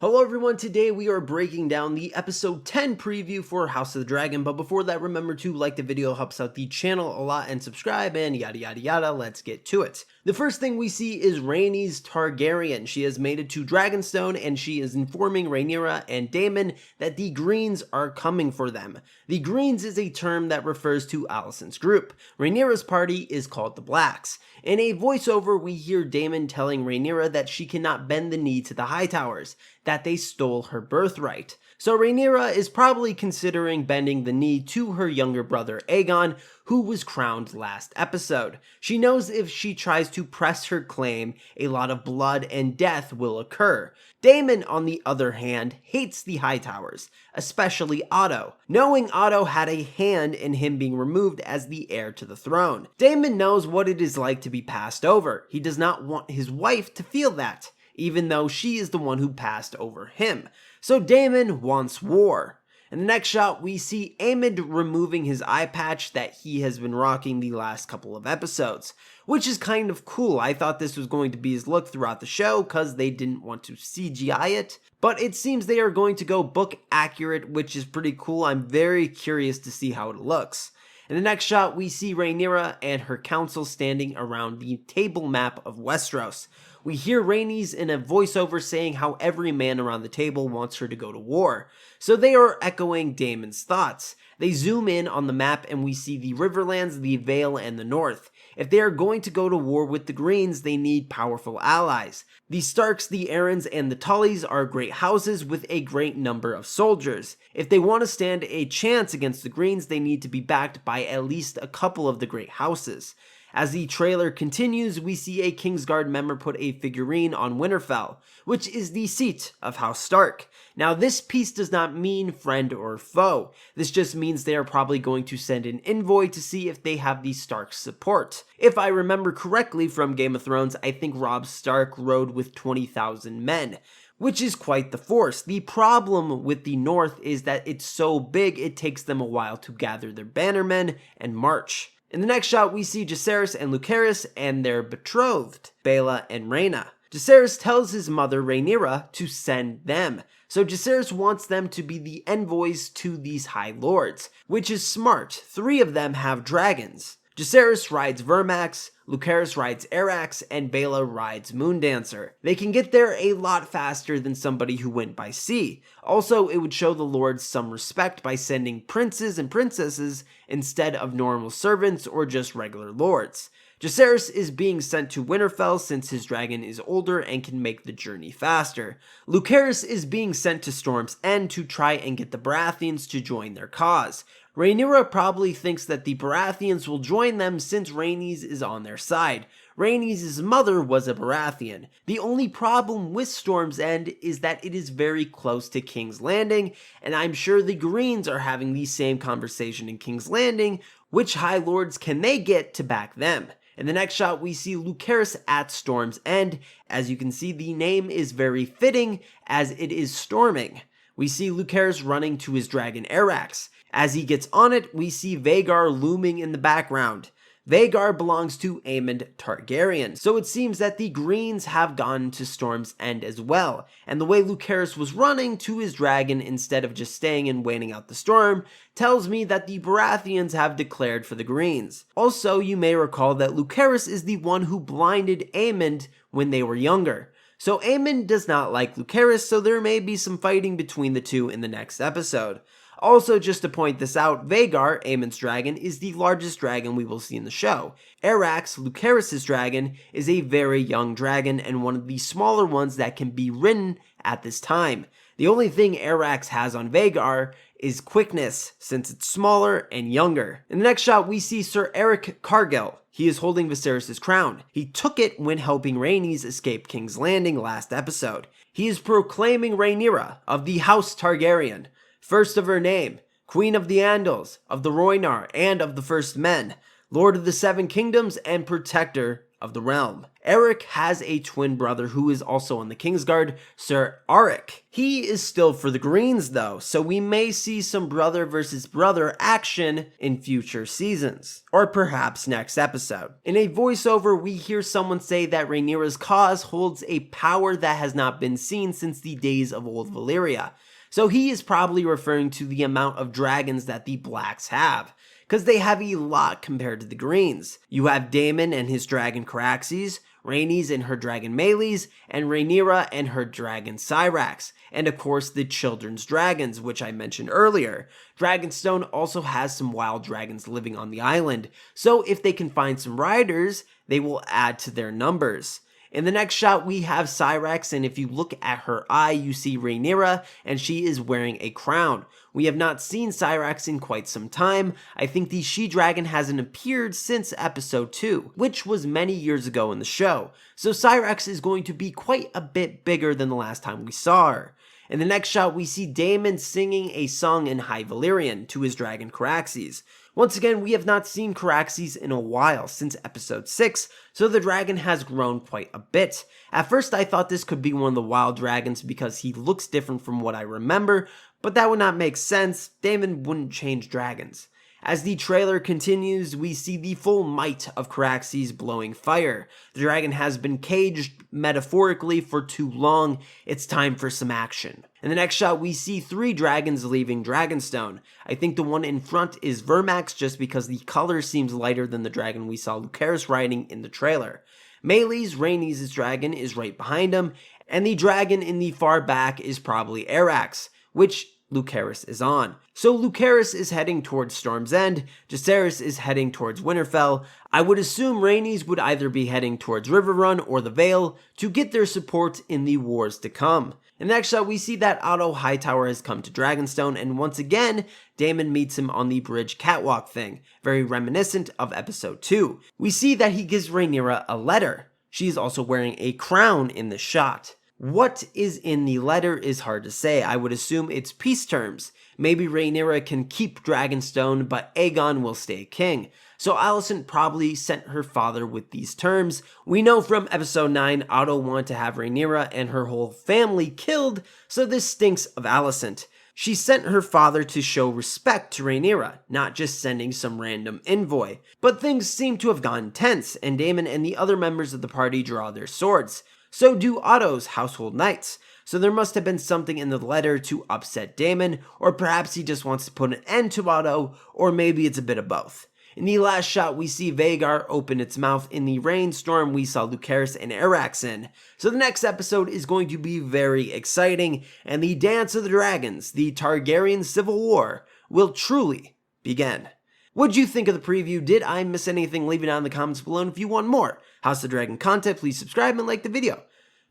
Hello everyone, today we are breaking down the episode 10 preview for House of the Dragon, but before that remember to like the video, helps out the channel a lot, and subscribe, and yada yada yada. Let's get to it. The first thing we see is Rhaenys Targaryen. She has made it to Dragonstone and she is informing Rhaenyra and Daemon that the Greens are coming for them. The Greens is a term that refers to Alicent's group. Rhaenyra's party is called the Blacks. In a voiceover, we hear Daemon telling Rhaenyra that she cannot bend the knee to the Hightowers, that they stole her birthright. So Rhaenyra is probably considering bending the knee to her younger brother Aegon, who was crowned last episode. She knows if she tries to press her claim, a lot of blood and death will occur. Daemon, on the other hand, hates the Hightowers, especially Otto, knowing Otto had a hand in him being removed as the heir to the throne. Daemon knows what it is like to be passed over. He does not want his wife to feel that, even though she is the one who passed over him. So Daemon wants war. In the next shot, we see Aemond removing his eye patch that he has been rocking the last couple of episodes, which is kind of cool. I thought this was going to be his look throughout the show because they didn't want to CGI it, but it seems they are going to go book accurate, which is pretty cool. I'm very curious to see how it looks. In the next shot, we see Rhaenyra and her council standing around the table map of Westeros. We hear Rhaenys in a voiceover saying how every man around the table wants her to go to war. So they are echoing Daemon's thoughts. They zoom in on the map and we see the Riverlands, the Vale, and the North. If they are going to go to war with the Greens, they need powerful allies. The Starks, the Arryns, and the Tullys are great houses with a great number of soldiers. If they want to stand a chance against the Greens, they need to be backed by at least a couple of the great houses. As the trailer continues, we see a Kingsguard member put a figurine on Winterfell, which is the seat of House Stark. Now, this piece does not mean friend or foe. This just means they are probably going to send an envoy to see if they have the Stark support. If I remember correctly from Game of Thrones, I think Robb Stark rode with 20,000 men, which is quite the force. The problem with the North is that it's so big it takes them a while to gather their bannermen and march. In the next shot, we see Jacaerys and Lucerys and their betrothed, Baela and Rhaena. Jacaerys tells his mother, Rhaenyra, to send them. So Jacaerys wants them to be the envoys to these High Lords, which is smart. 3 of them have dragons. Jacaerys rides Vermax, Lucerys rides Arax, and Baela rides Moondancer. They can get there a lot faster than somebody who went by sea. Also, it would show the lords some respect by sending princes and princesses instead of normal servants or just regular lords. Jacaerys is being sent to Winterfell since his dragon is older and can make the journey faster. Lucerys is being sent to Storm's End to try and get the Baratheons to join their cause. Rhaenyra probably thinks that the Baratheons will join them since Rhaenys is on their side. Rhaenys' mother was a Baratheon. The only problem with Storm's End is that it is very close to King's Landing, and I'm sure the Greens are having the same conversation in King's Landing. Which High Lords can they get to back them? In the next shot, we see Lucerys at Storm's End. As you can see, the name is very fitting as it is storming. We see Lucerys running to his dragon Arax. As he gets on it, we see Vhagar looming in the background. Vhagar belongs to Aemond Targaryen, so it seems that the Greens have gone to Storm's End as well, and the way Lucerys was running to his dragon instead of just staying and waiting out the storm tells me that the Baratheons have declared for the Greens. Also, you may recall that Lucerys is the one who blinded Aemond when they were younger. So Aemond does not like Lucerys, so there may be some fighting between the two in the next episode. Also, just to point this out, Vhagar, Aemond's dragon, is the largest dragon we will see in the show. Arax, Lucerys' dragon, is a very young dragon and one of the smaller ones that can be ridden at this time. The only thing Arax has on Vhagar is quickness, since it's smaller and younger. In the next shot, we see Sir Eric Cargill. He is holding Viserys' crown. He took it when helping Rhaenys escape King's Landing last episode. He is proclaiming Rhaenyra of the House Targaryen, first of her name, Queen of the Andals, of the Rhoynar, and of the First Men, Lord of the Seven Kingdoms, and Protector of the realm. Eric has a twin brother who is also on the Kingsguard, Sir Auric. He is still for the Greens though, so we may see some brother versus brother action in future seasons, or perhaps next episode. In a voiceover, we hear someone say that Rhaenyra's cause holds a power that has not been seen since the days of old Valyria. So he is probably referring to the amount of dragons that the Blacks have, because they have a lot compared to the Greens. You have Daemon and his dragon Caraxes, Rhaenys and her dragon Meleys, and Rhaenyra and her dragon Syrax, and of course the children's dragons, which I mentioned earlier. Dragonstone also has some wild dragons living on the island, so if they can find some riders, they will add to their numbers. In the next shot, we have Syrax, and if you look at her eye, you see Rhaenyra, and she is wearing a crown. We have not seen Syrax in quite some time. I think the she-dragon hasn't appeared since episode 2, which was many years ago in the show. So Syrax is going to be quite a bit bigger than the last time we saw her. In the next shot, we see Daemon singing a song in High Valyrian to his dragon Caraxes. Once again, we have not seen Caraxes in a while, since episode 6, so the dragon has grown quite a bit. At first I thought this could be one of the wild dragons because he looks different from what I remember, but that would not make sense. Daemon wouldn't change dragons. As the trailer continues, we see the full might of Caraxes blowing fire. The dragon has been caged, metaphorically, for too long. It's time for some action. In the next shot, we see 3 dragons leaving Dragonstone. I think the one in front is Vermax just because the color seems lighter than the dragon we saw Lucerys riding in the trailer. Meleys, Rhaenys' dragon, is right behind him, and the dragon in the far back is probably Arax, which Lucerys is on. So Lucerys is heading towards Storm's End, Jacaerys is heading towards Winterfell. I would assume Rhaenys would either be heading towards Riverrun or the Vale to get their support in the wars to come. In the next shot, we see that Otto Hightower has come to Dragonstone, and once again, Daemon meets him on the bridge catwalk thing, very reminiscent of episode 2. We see that he gives Rhaenyra a letter. She is also wearing a crown in the shot. What is in the letter is hard to say. I would assume it's peace terms. Maybe Rhaenyra can keep Dragonstone, but Aegon will stay king. So Alicent probably sent her father with these terms. We know from episode 9, Otto wanted to have Rhaenyra and her whole family killed, so this stinks of Alicent. She sent her father to show respect to Rhaenyra, not just sending some random envoy. But things seem to have gone tense, and Daemon and the other members of the party draw their swords. So do Otto's household knights. So there must have been something in the letter to upset Daemon, or perhaps he just wants to put an end to Otto, or maybe it's a bit of both. In the last shot, we see Vhagar open its mouth in the rainstorm we saw Lucerys and Arax in. So the next episode is going to be very exciting, and the Dance of the Dragons, the Targaryen Civil War, will truly begin. What'd you think of the preview? Did I miss anything? Leave it down in the comments below, and if you want more House of the Dragon content, please subscribe and like the video.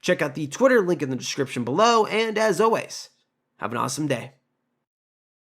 Check out the Twitter link in the description below, and as always, have an awesome day.